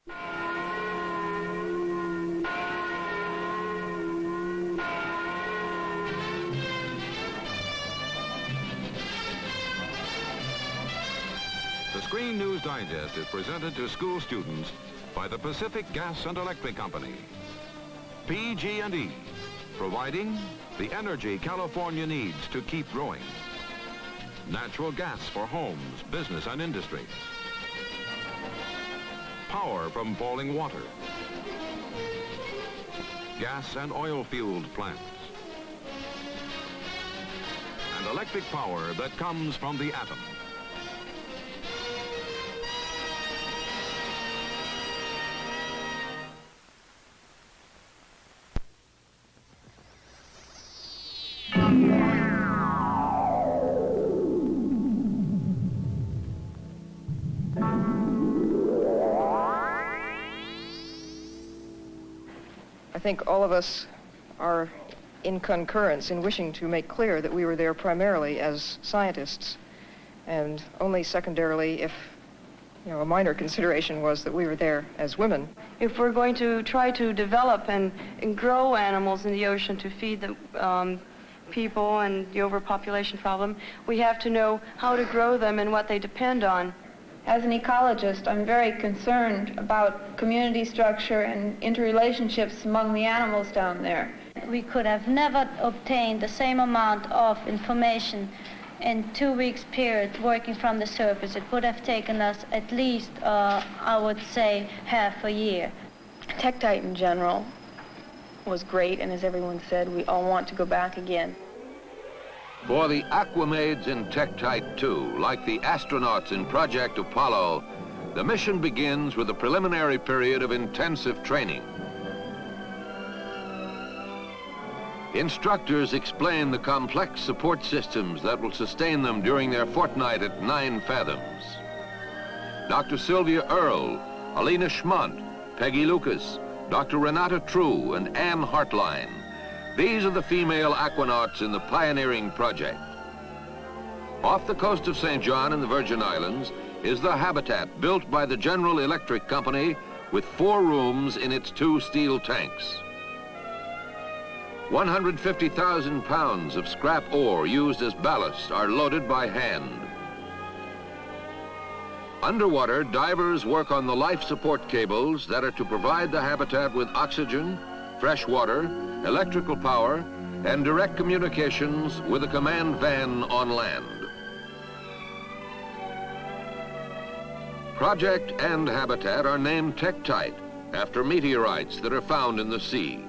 The Screen News Digest is presented to school students by the Pacific Gas and Electric Company. PG&E, providing the energy California needs to keep growing. Natural gas for homes, business, and industries. Power from falling water. Gas and oil-fueled plants. And electric power that comes from the atom. I think all of us are in concurrence in wishing to make clear that we were there primarily as scientists, and only secondarily, if a minor consideration was that we were there as women. If we're going to try to develop and grow animals in the ocean to feed the people and the overpopulation problem, we have to know how to grow them and what they depend on. As an ecologist, I'm very concerned about community structure and interrelationships among the animals down there. We could have never obtained the same amount of information in 2 weeks period working from the surface. It would have taken us at least, I would say, half a year. Tektite in general was great, and as everyone said, we all want to go back again. For the aquamaids in Tektite, too, like the astronauts in Project Apollo, the mission begins with a preliminary period of intensive training. Instructors explain the complex support systems that will sustain them during their fortnight at 9 fathoms. Dr. Sylvia Earle, Alina Schmont, Peggy Lucas, Dr. Renata True, and Ann Hartline. These are the female aquanauts in the pioneering project. Off the coast of St. John in the Virgin Islands is the habitat built by the General Electric Company with 4 rooms in its 2 steel tanks. 150,000 pounds of scrap ore used as ballast are loaded by hand. Underwater, divers work on the life support cables that are to provide the habitat with oxygen, fresh water, electrical power, and direct communications with a command van on land. Project and habitat are named Tektite after meteorites that are found in the sea.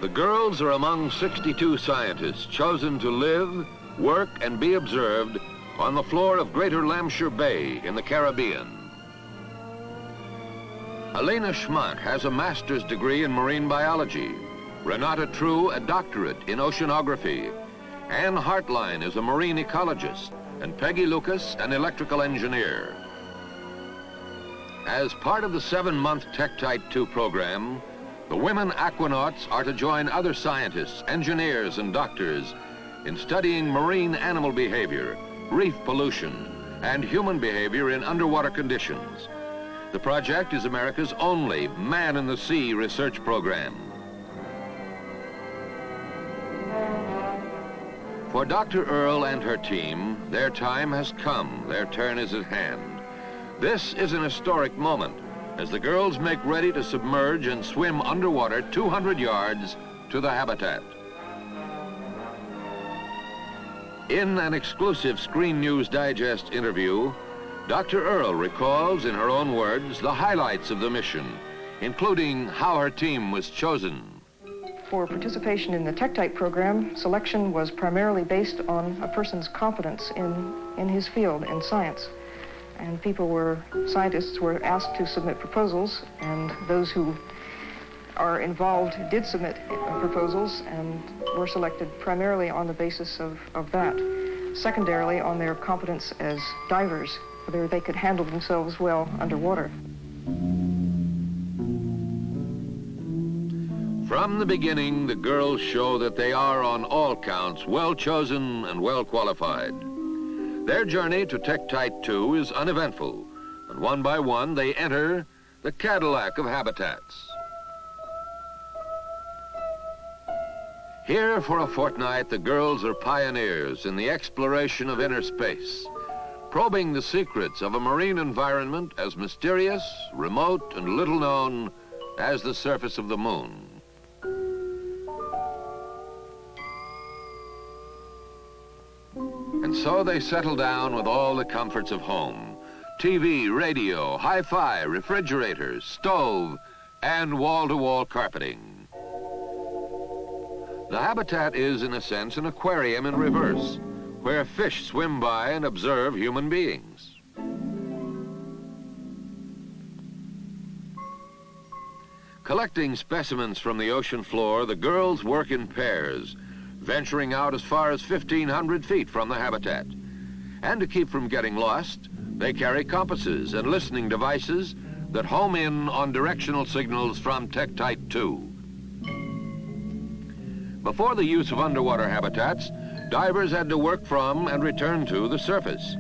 The girls are among 62 scientists chosen to live, work, and be observed on the floor of Greater Lamshire Bay in the Caribbean. Alina Schmont has a master's degree in marine biology. Renata True, a doctorate in oceanography. Ann Hartline is a marine ecologist, and Peggy Lucas, an electrical engineer. As part of the 7-month Tektite 2 program, the women aquanauts are to join other scientists, engineers, and doctors in studying marine animal behavior, reef pollution, and human behavior in underwater conditions. The project is America's only man-in-the-sea research program. For Dr. Earle and her team, their time has come. Their turn is at hand. This is an historic moment as the girls make ready to submerge and swim underwater 200 yards to the habitat. In an exclusive Screen News Digest interview, Dr. Earle recalls in her own words the highlights of the mission, including how her team was chosen. For participation in the Tektite program, selection was primarily based on a person's competence in his field, in science. And scientists were asked to submit proposals, and those who are involved did submit proposals and were selected primarily on the basis of that. Secondarily, on their competence as divers, whether they could handle themselves well underwater. From the beginning, the girls show that they are, on all counts, well chosen and well qualified. Their journey to Tektite 2 is uneventful. and one by one they enter the Cadillac of habitats. Here for a fortnight, the girls are pioneers in the exploration of inner space, probing the secrets of a marine environment as mysterious, remote, and little known as the surface of the moon. And so they settle down with all the comforts of home: TV, radio, hi-fi, refrigerators, stove, and wall-to-wall carpeting. The habitat is, in a sense, an aquarium in reverse, where fish swim by and observe human beings. Collecting specimens from the ocean floor, the girls work in pairs, venturing out as far as 1,500 feet from the habitat. And to keep from getting lost, they carry compasses and listening devices that home in on directional signals from Tektite 2. Before the use of underwater habitats, divers had to work from and return to the surface.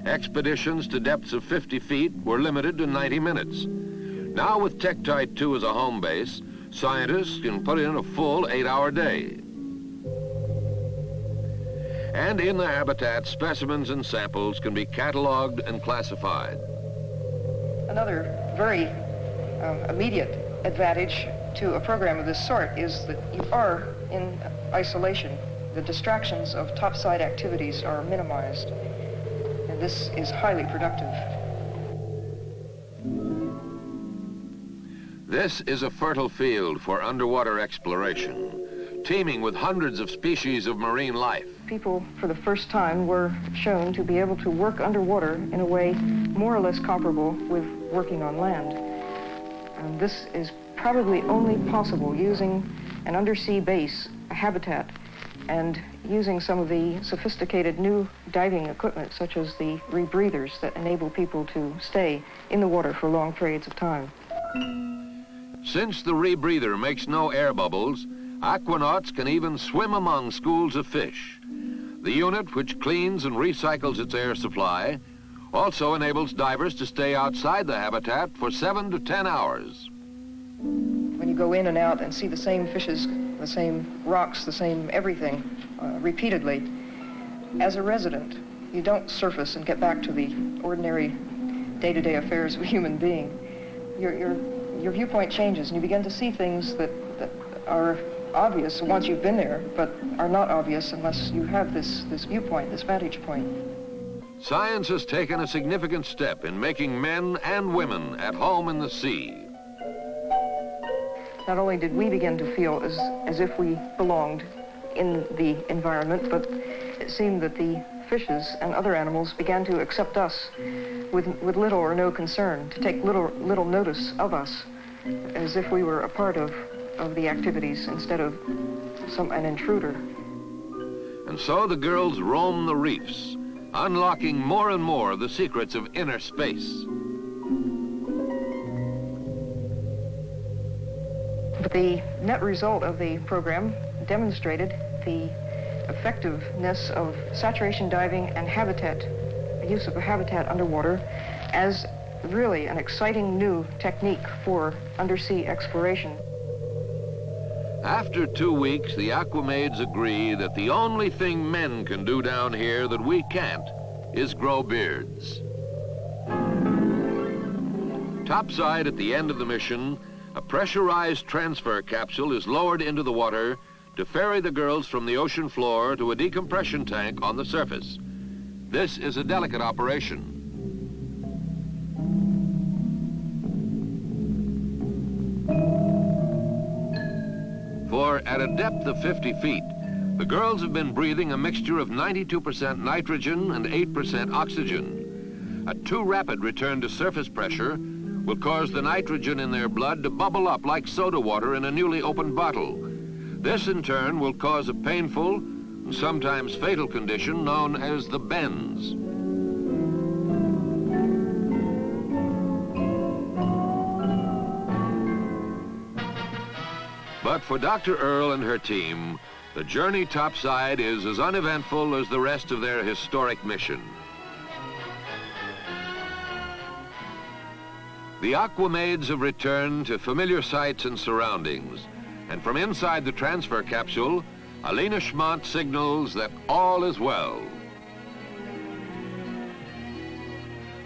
Expeditions to depths of 50 feet were limited to 90 minutes. Now with Tektite 2 as a home base, scientists can put in a full 8-hour day. And in the habitat, specimens and samples can be cataloged and classified. Another very immediate advantage to a program of this sort is that you are in isolation. The distractions of topside activities are minimized, and this is highly productive. This is a fertile field for underwater exploration, teeming with hundreds of species of marine life. People, for the first time, were shown to be able to work underwater in a way more or less comparable with working on land. And this is probably only possible using an undersea base, a habitat, and using some of the sophisticated new diving equipment, such as the rebreathers that enable people to stay in the water for long periods of time. Since the rebreather makes no air bubbles, aquanauts can even swim among schools of fish. The unit, which cleans and recycles its air supply, also enables divers to stay outside the habitat for 7 to 10 hours. When you go in and out and see the same fishes, the same rocks, the same everything repeatedly, as a resident, you don't surface and get back to the ordinary day-to-day affairs of a human being. Your viewpoint changes, and you begin to see things that are obvious once you've been there, but are not obvious unless you have this viewpoint, this vantage point. Science has taken a significant step in making men and women at home in the sea. Not only did we begin to feel as if we belonged in the environment, but it seemed that the fishes and other animals began to accept us with little or no concern, to take little notice of us, as if we were a part of the activities instead of an intruder. And so the girls roam the reefs, unlocking more and more the secrets of inner space. The net result of the program demonstrated the effectiveness of saturation diving and use of a habitat underwater as really an exciting new technique for undersea exploration. After 2 weeks, the aquamaids agree that the only thing men can do down here that we can't is grow beards. Topside at the end of the mission, a pressurized transfer capsule is lowered into the water to ferry the girls from the ocean floor to a decompression tank on the surface. This is a delicate operation. For at a depth of 50 feet, the girls have been breathing a mixture of 92% nitrogen and 8% oxygen. A too rapid return to surface pressure will cause the nitrogen in their blood to bubble up like soda water in a newly opened bottle. This, in turn, will cause a painful and sometimes fatal condition known as the bends. But for Dr. Earle and her team, the journey topside is as uneventful as the rest of their historic mission. The Aquamaids have returned to familiar sights and surroundings, and from inside the transfer capsule, Alina Schmont signals that all is well.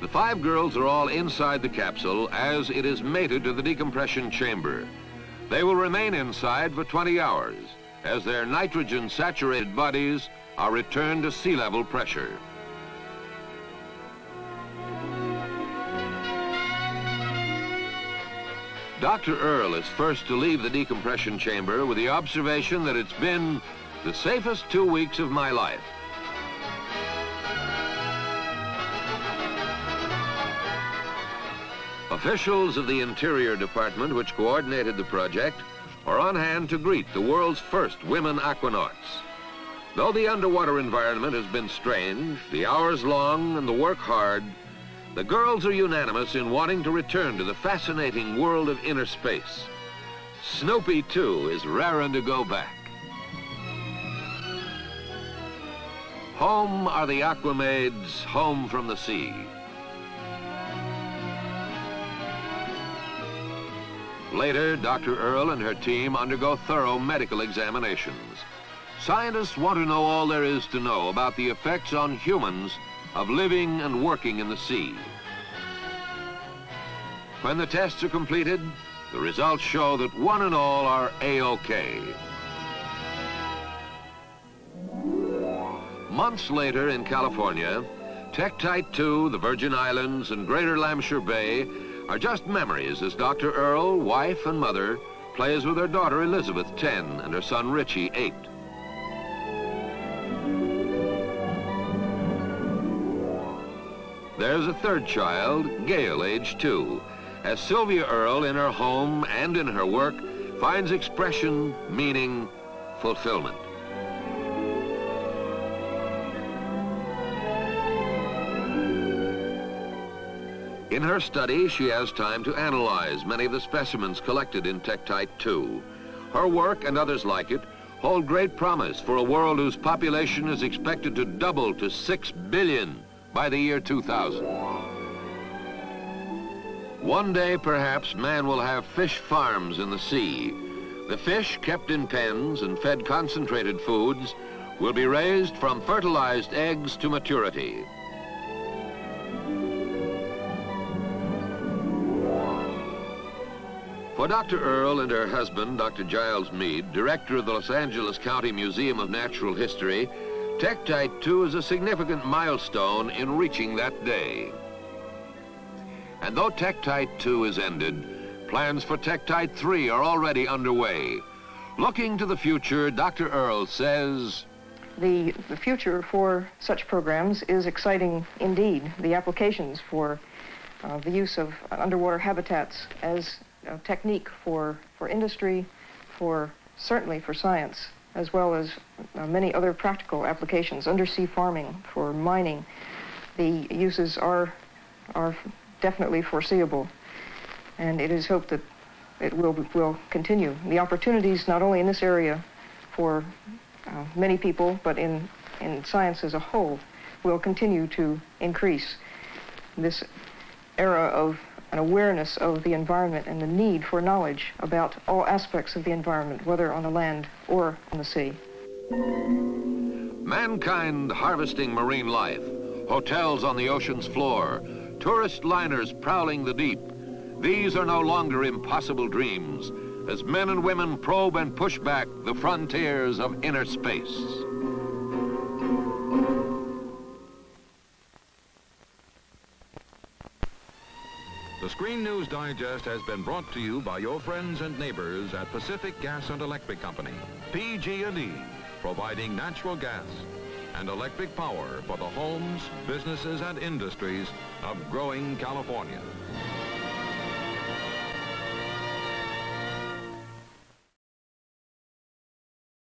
The 5 girls are all inside the capsule as it is mated to the decompression chamber. They will remain inside for 20 hours as their nitrogen-saturated bodies are returned to sea level pressure. Dr. Earl is first to leave the decompression chamber with the observation that it's been the safest 2 weeks of my life. Officials of the Interior Department, which coordinated the project, are on hand to greet the world's first women aquanauts. Though the underwater environment has been strange, the hours long and the work hard, the girls are unanimous in wanting to return to the fascinating world of inner space. Snoopy, too, is raring to go back. Home are the Aquamaids, home from the sea. Later, Dr. Earl and her team undergo thorough medical examinations. Scientists want to know all there is to know about the effects on humans of living and working in the sea. When the tests are completed, the results show that one and all are A-OK. Months later in California, Tektite 2, the Virgin Islands, and Greater Lampshire Bay are just memories as Dr. Earl, wife and mother, plays with her daughter Elizabeth, 10, and her son Richie, 8. There's a third child, Gail, age 2, as Sylvia Earl in her home and in her work finds expression, meaning, fulfillment. In her study, she has time to analyze many of the specimens collected in Tektite 2. Her work, and others like it, hold great promise for a world whose population is expected to double to 6 billion by the year 2000. One day, perhaps, man will have fish farms in the sea. The fish, kept in pens and fed concentrated foods, will be raised from fertilized eggs to maturity. For Dr. Earl and her husband, Dr. Giles Mead, director of the Los Angeles County Museum of Natural History, Tektite 2 is a significant milestone in reaching that day. And though Tektite 2 is ended, plans for Tektite 3 are already underway. Looking to the future, Dr. Earl says, The future for such programs is exciting indeed. The applications for the use of underwater habitats as a technique for industry, certainly for science, as well as many other practical applications, undersea farming, for mining. The uses are definitely foreseeable, and it is hoped that it will continue. The opportunities not only in this area for many people, but in science as a whole, will continue to increase. This era of an awareness of the environment and the need for knowledge about all aspects of the environment, whether on the land or on the sea. Mankind harvesting marine life, hotels on the ocean's floor, tourist liners prowling the deep. These are no longer impossible dreams as men and women probe and push back the frontiers of inner space. The Screen News Digest has been brought to you by your friends and neighbors at Pacific Gas and Electric Company, PG&E, providing natural gas and electric power for the homes, businesses, and industries of growing California.